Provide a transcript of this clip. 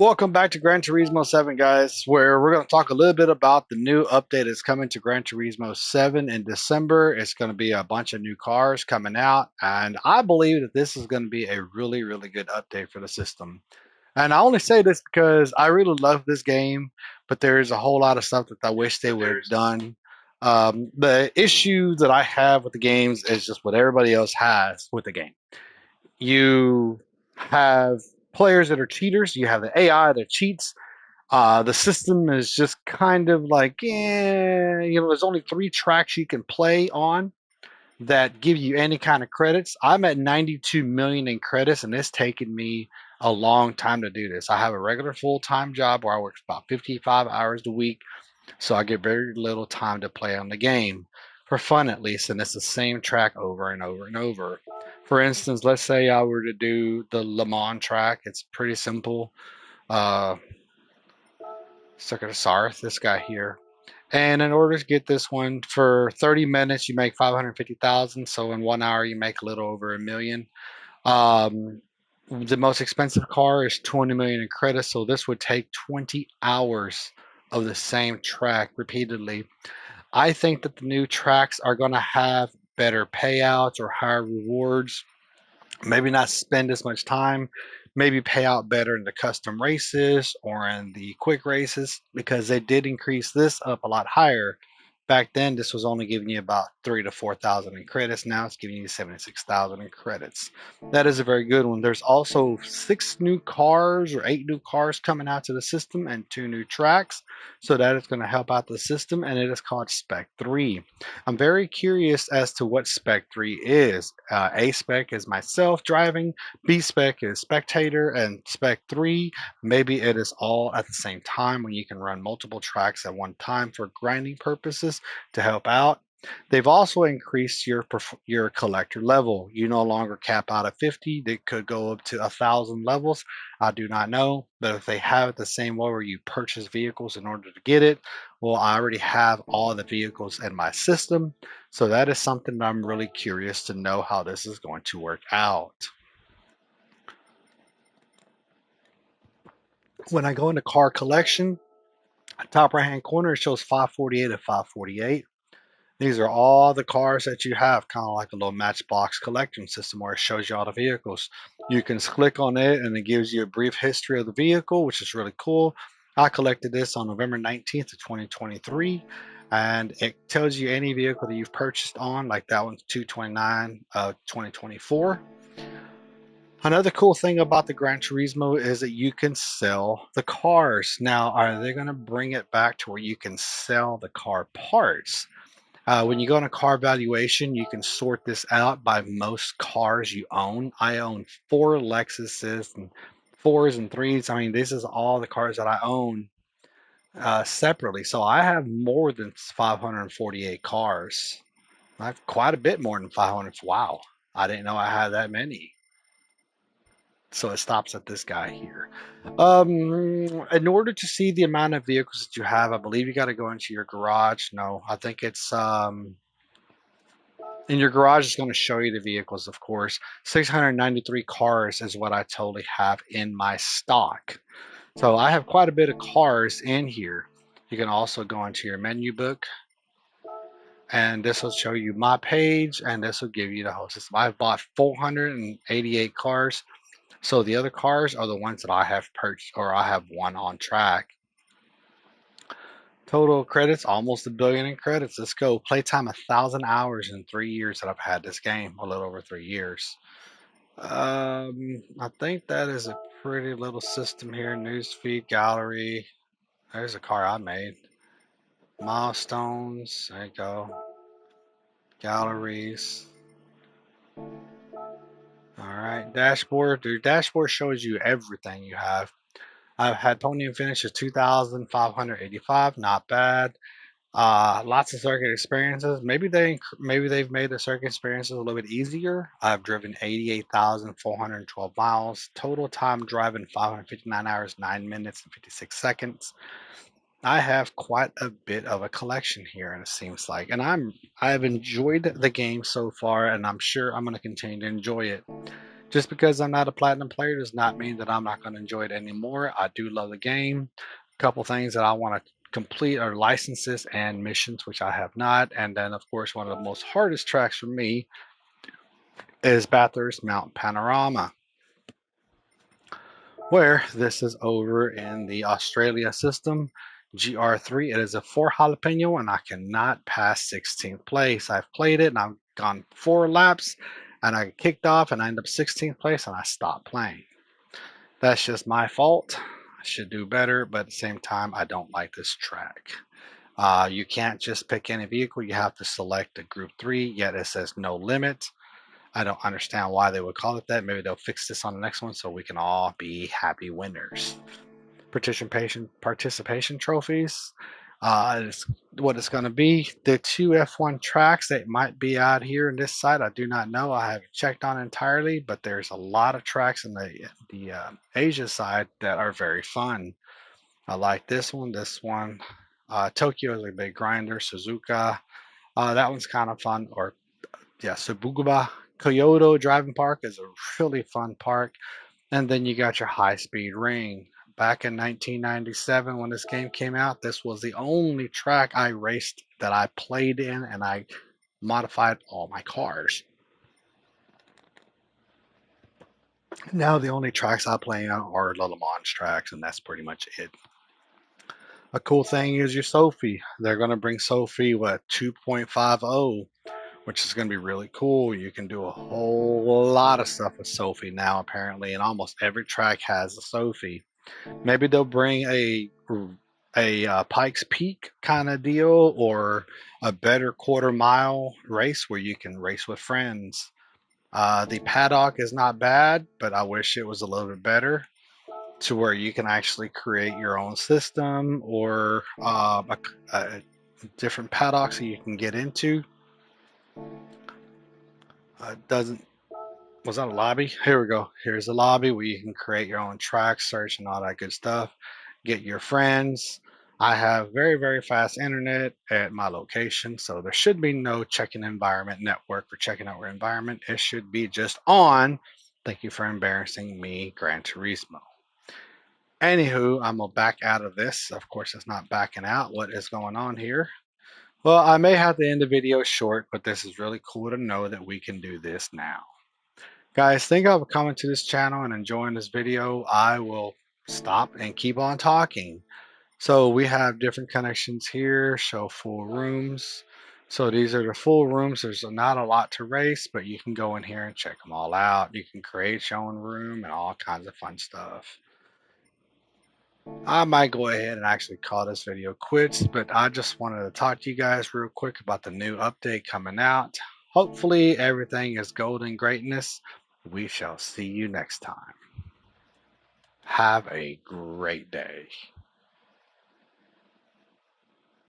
Welcome back to Gran Turismo 7, guys, where we're going to talk a little bit about the new update that's coming to Gran Turismo 7 in December. It's going to be a bunch of new cars coming out, and I believe that this is going to be a really, really good update for the system. And I only say this because I really love this game, but there's a whole lot of stuff that I wish they would have done. The issue that I have with the games is just what everybody else has with the game. You have players that are cheaters. You have the AI that cheats. The system is just kind of like, there's only three tracks you can play on that give you any kind of credits. I'm at 92 million in credits, and it's taken me a long time to do this. I have a regular full time job where I work about 55 hours a week, so I get very little time to play on the game for fun, at least, and it's the same track over and over and over. For instance, let's say I were to do the Le Mans track. It's pretty simple. Uh, Circuit of Sarth, this guy here. And in order to get this one for 30 minutes, you make 550,000. So in 1 hour, you make a little over a million. Um, the most expensive car is 20 million in credits. So this would take 20 hours of the same track repeatedly. I think that the new tracks are going to have better payouts or higher rewards, maybe not spend as much time, maybe pay out better in the custom races or in the quick races because they did increase this up a lot higher. Back then, this was only giving you about 3 to 4 thousand in credits. Now it's giving you 76,000 in credits. That is a very good one. There's also 6 new cars or 8 new cars coming out to the system and 2 new tracks. So that is going to help out the system, and it is called Spec 3. I'm very curious as to what Spec 3 is. A Spec is myself driving, B Spec is spectator, and Spec 3, maybe it is all at the same time when you can run multiple tracks at one time for grinding purposes to help out. They've also increased your collector level. You no longer cap out at 50. They could go up to 1,000 levels. I do not know, but if they have it the same way where you purchase vehicles in order to get it, well, I already have all the vehicles in my system. So that is something that I'm really curious to know how this is going to work out. When I go into car collection, top right hand corner, it shows 548 of 548. These are all the cars that you have, kind of like a little matchbox collection system where it shows you all the vehicles. You can click on it and it gives you a brief history of the vehicle, which is really cool. I collected this on November 19th of 2023, and it tells you any vehicle that you've purchased on, like that one's 229 of 2024. Another cool thing about the Gran Turismo is that you can sell the cars. Now, are they going to bring it back to where you can sell the car parts? When you go on a car valuation, you can sort this out by most cars you own. I own 4 Lexuses and fours and threes. I mean, this is all the cars that I own separately. So I have more than 548 cars. I have quite a bit more than 500. Wow, I didn't know I had that many. So it stops at this guy here. In order to see the amount of vehicles that you have, I believe you got to go into your garage. No, I think it's in your garage is going to show you the vehicles, of course. 693 cars is what I totally have in my stock. So I have quite a bit of cars in here. You can also go into your menu book, and this will show you my page, and this will give you the whole system. I've bought 488 cars. So the other cars are the ones that I have purchased, or I have one on track. Total credits, almost a billion in credits. Let's go. Playtime, 1,000 hours in 3 years that I've had this game, a little over 3 years. I think that is a pretty little system here. Newsfeed, gallery. There's a car I made. Milestones. There you go. Galleries. All right. Dashboard. The dashboard shows you everything you have. I've had podium finishes 2,585. Not bad. Lots of circuit experiences. Maybe they've made the circuit experiences a little bit easier. I've driven 88,412 miles. Total time driving 559 hours, 9 minutes and 56 seconds. I have quite a bit of a collection here, and it seems like, and I've enjoyed the game so far, and I'm sure I'm going to continue to enjoy it. Just because I'm not a platinum player does not mean that I'm not going to enjoy it anymore. I do love the game. A couple things that I want to complete are licenses and missions, which I have not. And then, of course, one of the most hardest tracks for me is Bathurst Mount Panorama, where this is over in the Australia system. GR3, it is a 4 jalapeno, and I cannot pass 16th place. I've played it and I've gone 4 laps and I kicked off and I end up 16th place and I stopped playing. That's just my fault. I should do better, but at the same time, I don't like this track. You can't just pick any vehicle. You have to select a group 3, yet it says no limit. I don't understand why they would call it that. Maybe they'll fix this on the next one so we can all be happy winners. Participation trophies. Is what it's going to be. The 2 F1 tracks that might be out here in this side, I do not know. I haven't checked on entirely, but there's a lot of tracks in the Asia side that are very fun. I like this one. This one, Tokyo is a big grinder. Suzuka, that one's kind of fun. Or yeah, Subuguba. Kyoto Driving Park is a really fun park. And then you got your high speed ring. Back in 1997, when this game came out, this was the only track I raced that I played in, and I modified all my cars. Now the only tracks I play on are the Le Mans tracks, and that's pretty much it. A cool thing is your Sophie. They're going to bring Sophie, what, 2.50, which is going to be really cool. You can do a whole lot of stuff with Sophie now, apparently, and almost every track has a Sophie. Maybe they'll bring a Pikes Peak kind of deal, or a better quarter mile race where you can race with friends. The paddock is not bad, but I wish it was a little bit better to where you can actually create your own system, or a different paddocks that you can get into. Doesn't Was that a lobby? Here we go. Here's a lobby where you can create your own track, search, and all that good stuff. Get your friends. I have very, very fast internet at my location, so there should be no checking environment network for checking out your environment. It should be just on. Thank you for embarrassing me, Gran Turismo. Anywho, I'm gonna back out of this. Of course, it's not backing out. What is going on here? Well, I may have to end the video short, but this is really cool to know that we can do this now. Guys, thank you for coming to this channel and enjoying this video. I will stop and keep on talking. So we have different connections here, show full rooms. So these are the full rooms. There's not a lot to race, but you can go in here and check them all out. You can create your own room and all kinds of fun stuff. I might go ahead and actually call this video quits, but I just wanted to talk to you guys real quick about the new update coming out. Hopefully everything is golden greatness. We shall see you next time. Have a great day.